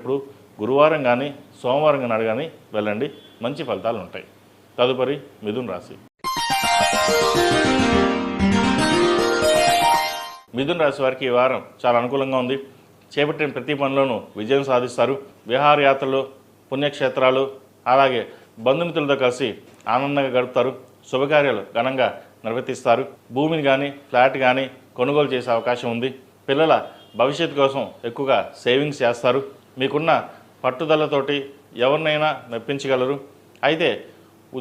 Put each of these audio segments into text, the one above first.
ఇప్పుడు గురువారం కానీ సోమవారం నాడు కానీ వెళ్ళండి, మంచి ఫలితాలు ఉంటాయి. తదుపరి మిథున రాశి. మిథున రాశి వారికి ఈ వారం చాలా అనుకూలంగా ఉంది. చేపట్టిన ప్రతి పనిలోనూ విజయం సాధిస్తారు. విహారయాత్రలు, పుణ్యక్షేత్రాలు, అలాగే బంధుమిత్రులతో కలిసి ఆనందంగా గడుపుతారు. శుభకార్యాలు ఘనంగా నిర్వర్తిస్తారు. భూమిని కానీ ఫ్లాట్ కానీ కొనుగోలు చేసే అవకాశం ఉంది. పిల్లల భవిష్యత్తు కోసం ఎక్కువగా సేవింగ్స్ చేస్తారు. మీకున్న పట్టుదలతోటి ఎవరినైనా మెప్పించగలరు. అయితే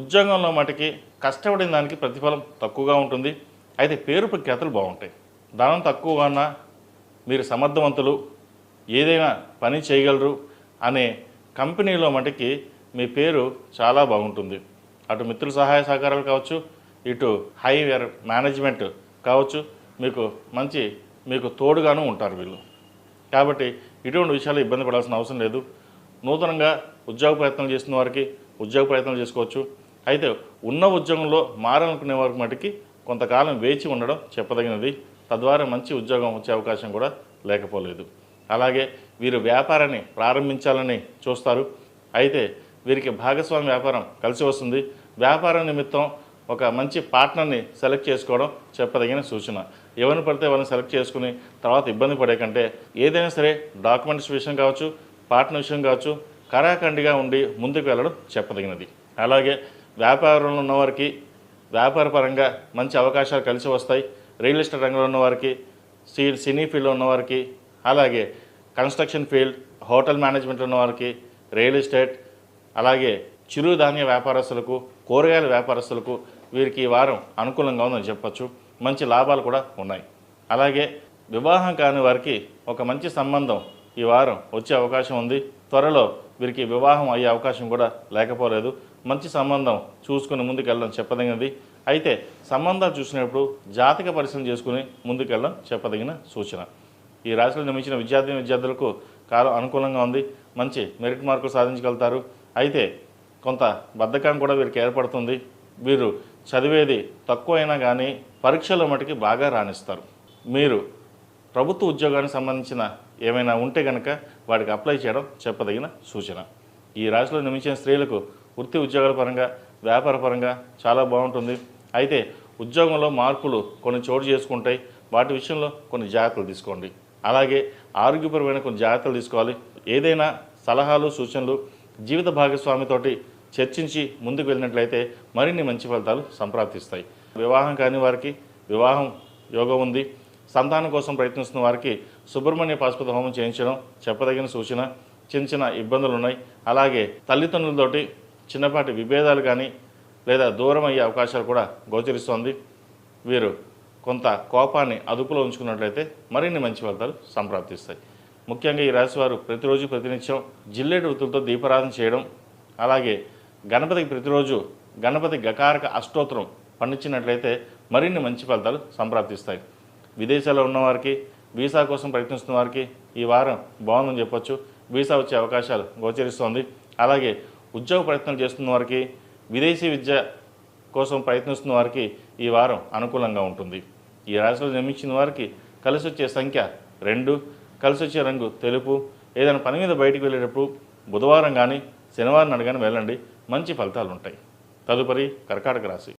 ఉద్యోగంలో మటుకి కష్టపడిన దానికి ప్రతిఫలం తక్కువగా ఉంటుంది. అయితే పేరు ప్రఖ్యాతులు బాగుంటాయి. ధనం తక్కువగా ఉన్నా మీరు సమర్థవంతులు, ఏదైనా పని చేయగలరు అనే కంపెనీలో మటుకి మీ పేరు చాలా బాగుంటుంది. అటు మిత్రుల సహాయ సహకారాలు కావచ్చు, ఇటు హైవేర్ మేనేజ్మెంట్ కావచ్చు, మీకు తోడుగాను ఉంటారు వీళ్ళు. కాబట్టి ఇటువంటి విషయాలు ఇబ్బంది పడాల్సిన అవసరం లేదు. నూతనంగా ఉద్యోగ ప్రయత్నాలు చేస్తున్న వారికి ఉద్యోగ ప్రయత్నాలు చేసుకోవచ్చు. అయితే ఉన్న ఉద్యోగంలో మారాలనుకునే వారికి మటుకి కొంతకాలం వేచి ఉండడం చెప్పదగినది. తద్వారా మంచి ఉద్యోగం వచ్చే అవకాశం కూడా లేకపోలేదు. అలాగే వీరు వ్యాపారాన్ని ప్రారంభించాలని చూస్తారు. అయితే వీరికి భాగస్వామి వ్యాపారం కలిసి వస్తుంది. వ్యాపారం నిమిత్తం ఒక మంచి పార్ట్నర్ని సెలెక్ట్ చేసుకోవడం చెప్పదగిన సూచన. ఎవరిని పడితే వాళ్ళని సెలెక్ట్ చేసుకుని తర్వాత ఇబ్బంది పడే కంటే ఏదైనా సరే డాక్యుమెంట్స్ విషయం కావచ్చు, పార్ట్నర్ విషయం కావచ్చు, కరాఖండిగా ఉండి ముందుకు వెళ్ళడం చెప్పదగినది. అలాగే వ్యాపారంలో ఉన్నవారికి వ్యాపారపరంగా మంచి అవకాశాలు కలిసి వస్తాయి. రియల్ ఎస్టేట్ రంగంలో ఉన్నవారికి, సినీ ఫీల్డ్లో ఉన్నవారికి, అలాగే కన్స్ట్రక్షన్ ఫీల్డ్, హోటల్ మేనేజ్మెంట్లో ఉన్నవారికి, రియల్ ఎస్టేట్, అలాగే చిరుధాన్య వ్యాపారస్తులకు, కూరగాయల వ్యాపారస్తులకు వీరికి ఈ వారం అనుకూలంగా ఉందని చెప్పచ్చు. మంచి లాభాలు కూడా ఉన్నాయి. అలాగే వివాహం కాని వారికి ఒక మంచి సంబంధం ఈ వారం వచ్చే అవకాశం ఉంది. త్వరలో వీరికి వివాహం అయ్యే అవకాశం కూడా లేకపోలేదు. మంచి సంబంధం చూసుకుని ముందుకెళ్ళడం చెప్పదగినది. అయితే సంబంధాలు చూసినప్పుడు జాతక పరిశీలన చేసుకుని ముందుకెళ్ళడం చెప్పదగిన సూచన. ఈ రాశిలో జన్మించిన విద్యార్థులకు కాలం అనుకూలంగా ఉంది. మంచి మెరిట్ మార్కులు సాధించగలుగుతారు. అయితే కొంత బద్ధకం కూడా వీరికి ఏర్పడుతుంది. వీరు చదివేది తక్కువైనా కానీ పరీక్షల మటుకి బాగా రాణిస్తారు. మీరు ప్రభుత్వ ఉద్యోగానికి సంబంధించిన ఏమైనా ఉంటే కనుక వాటికి అప్లై చేయడం చెప్పదగిన సూచన. ఈ రాశిలో జన్మించిన స్త్రీలకు వృత్తి ఉద్యోగాల పరంగా, వ్యాపార పరంగా చాలా బాగుంటుంది. అయితే ఉద్యోగంలో మార్పులు కొన్ని చోటు చేసుకుంటాయి. వాటి విషయంలో కొన్ని జాగ్రత్తలు తీసుకోండి. అలాగే ఆరోగ్యపరమైన కొన్ని జాగ్రత్తలు తీసుకోవాలి. ఏదైనా సలహాలు, సూచనలు జీవిత భాగస్వామితోటి చర్చించి ముందుకు వెళ్ళినట్లయితే మరిన్ని మంచి ఫలితాలు సంప్రాప్తిస్తాయి. వివాహం కాని వారికి వివాహం యోగం ఉంది. సంతానం కోసం ప్రయత్నిస్తున్న వారికి సుబ్రహ్మణ్య పాశుపత హోమం చేయించడం చెప్పదగిన సూచన. చిన్న ఇబ్బందులు ఉన్నాయి. అలాగే తల్లిదండ్రులతోటి చిన్నపాటి విభేదాలు కానీ లేదా దూరం అయ్యే అవకాశాలు కూడా గోచరిస్తోంది. వీరు కొంత కోపాన్ని అదుపులో ఉంచుకున్నట్లయితే మరిన్ని మంచి ఫలితాలు సంప్రాప్తిస్తాయి. ముఖ్యంగా ఈ రాశివారు ప్రతిరోజు ప్రతినిత్యం జిల్లేడు వృత్తులతో దీపారాధన చేయడం, అలాగే గణపతికి ప్రతిరోజు గణపతి గకారక అష్టోత్తరం పండించినట్లయితే మరిన్ని మంచి ఫలితాలు సంప్రాప్తిస్తాయి. విదేశాల్లో ఉన్నవారికి, వీసా కోసం ప్రయత్నిస్తున్న వారికి ఈ వారం బాగుందని చెప్పొచ్చు. వీసా వచ్చే అవకాశాలు గోచరిస్తోంది. అలాగే ఉద్యోగ ప్రయత్నాలు చేస్తున్న వారికి, విదేశీ విద్య కోసం ప్రయత్నిస్తున్న వారికి ఈ వారం అనుకూలంగా ఉంటుంది. ఈ రాశిలో జన్మించిన వారికి కలిసి వచ్చే సంఖ్య 2, కలిసి వచ్చే రంగు తెలుపు. ఏదైనా పని మీద బయటికి వెళ్ళేటప్పుడు బుధవారం కానీ శనివారం నాడు కానీ వెళ్ళండి, మంచి ఫలితాలు ఉంటాయి. తదుపరి కర్కాటక రాశి.